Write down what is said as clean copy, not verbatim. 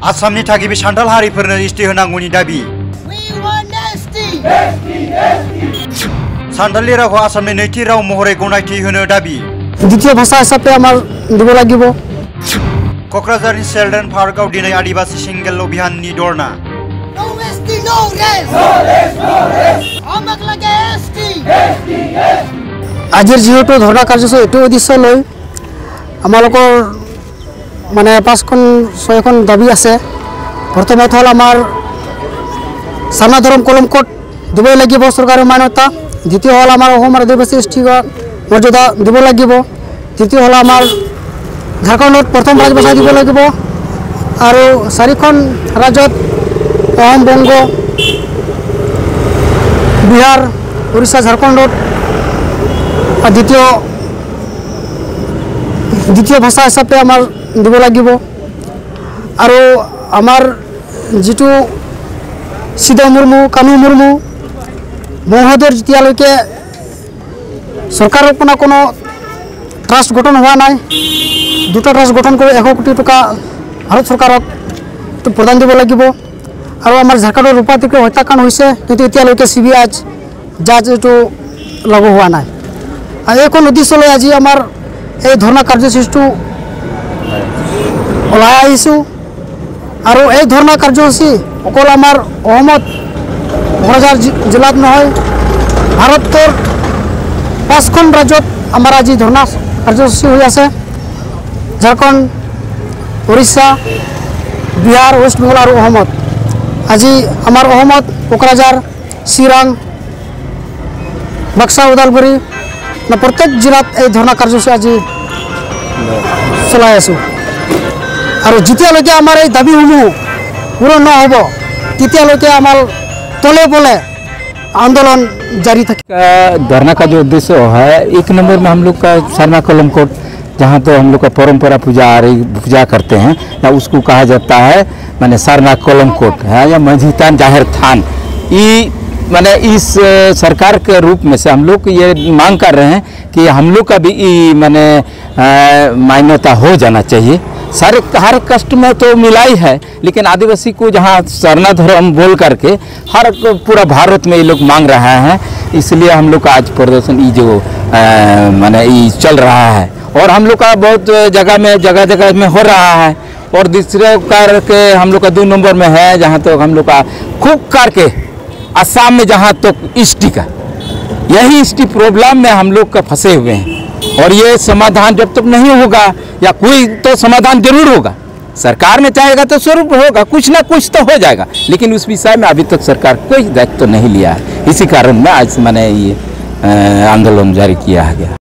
आसामनि थागिबि सान्थाल हारिफोरनो एसटि होनांगौनि दाबि। सान्थालि रावखौ आसामनि नैथि राव महरै गनायथि होनो दाबि। द्वितीय भाषा हिसाबै आमार দিব লাগিব। क'क्राझारनि चिल्ड्रेन पार्कआव दिनै आदिबासी सिंगेल अभियाननि धरना। আজিৰ যেহেতু ধৰ্ণা কাৰ্যসূচী এইটো উদ্দেশ্য লৈ আমালোকৰ মানে 5-6খন দাবী আছে। প্ৰথমত হ'ল আমাৰ সাৰনা ধৰ্ম কলম কোড দিবই লাগিব চৰকাৰৰ মান্যতা। দ্বিতীয় হ'ল আমাৰ অসমৰ আদিবাসী এছটি মৰ্যাদা দিব লাগিব। তৃতীয় হ'ল আমাৰ ঝাৰখণ্ডত প্ৰথম ৰাজভাষা দিব লাগিব আৰু 4খন ৰাজ্যত অসম, বংগ, বিহাৰ, উৰিষ্যা, ঝাৰখণ্ডত দ্বিতীয় ভাষা হিচাপে আমাৰ দিব লাগিব। আৰু আমাৰ যিটো সিদ্ধা মুৰ্মু, কানু মুৰ্মু মহোদয়ৰ যেতিয়ালৈকে চৰকাৰৰ পৰা কোনো ট্ৰাষ্ট গঠন হোৱা নাই, দুটা ট্ৰাষ্ট গঠন কৰি 100 কোটি টকা ভাৰত চৰকাৰক প্ৰদান দিব লাগিব। আৰু আমাৰ ঝাৰখণ্ডৰ ৰূপাতিকৰ হত্যাকাণ্ড হৈছে, কিন্তু এতিয়ালৈকে CBI জাজ এইটো লাগু হোৱা নাই। আৰু এইখন উদ্দেশ্য লৈ আজি আমাৰ এই ধৰ্ণা কাৰ্যসূচীটো ওলাই আহিছোঁ। আৰু এই ধৰ্ণা কাৰ্যসূচী অকল আমাৰ অসমত কোকৰাঝাৰ জিলাত নহয়, ভাৰতৰ 5খন ৰাজ্যত আমাৰ আজি ধৰ্ণা কাৰ্যসূচী হৈ আছে। ঝাৰখণ্ড, উৰিষ্যা, বিহাৰ, ৱেষ্ট বেংগল আৰু অসমত। আজি আমাৰ অসমত কোকৰাঝাৰ, চিৰাং, বাক্সা, ওদালগুৰি প্ৰত্যেক জিলাত এই ধৰ্ণা কাৰ্যসূচী আজি চলাই আছোঁ। আৰু যেতিয়ালৈকে আমাৰ এই দাবীসমূহ পূৰণ নহ'ব তেতিয়ালৈকে আমাৰ তলে বলে आंदोलन जारी था। धरना का जो उद्देश्य है, 1 नंबर में हम लोग का सारना कलम कोड, जहाँ तो हम लोग का परंपरा पूजा करते हैं या उसको कहा जाता है माने सारना कलम कोड है या मझीतान जाहिर थान। माने इस सरकार के रूप में से हम लोग ये मांग कर रहे हैं कि हम लोग का भी माने मान्यता हो जाना चाहिए। हर कास्ट में तो मिला ही है, लेकिन आदिवासी को जहाँ सरना धर्म बोल करके हर पूरा भारत में ये लोग मांग रहा है। इसलिए हम लोग का आज प्रदर्शन ये जो माने ये चल रहा है और हम लोग का बहुत जगह में हो रहा है। और दूसरे करके हम लोग का 2 नंबर में है, जहाँ तो हम लोग का खूब करके असम में जहाँ तो एसटी का यही एसटी प्रॉब्लम में हम लोग का फंसे हुए हैं। और ये समाधान जब तक नहीं होगा, या कोई तो समाधान जरूर होगा, सरकार में चाहेगा तो स्वरूप होगा, कुछ ना कुछ तो हो जाएगा, लेकिन उस विषय में अभी तक सरकार कोई दायित्व तो नहीं लिया है। इसी कारण में आज मैंने ये आंदोलन जारी किया गया।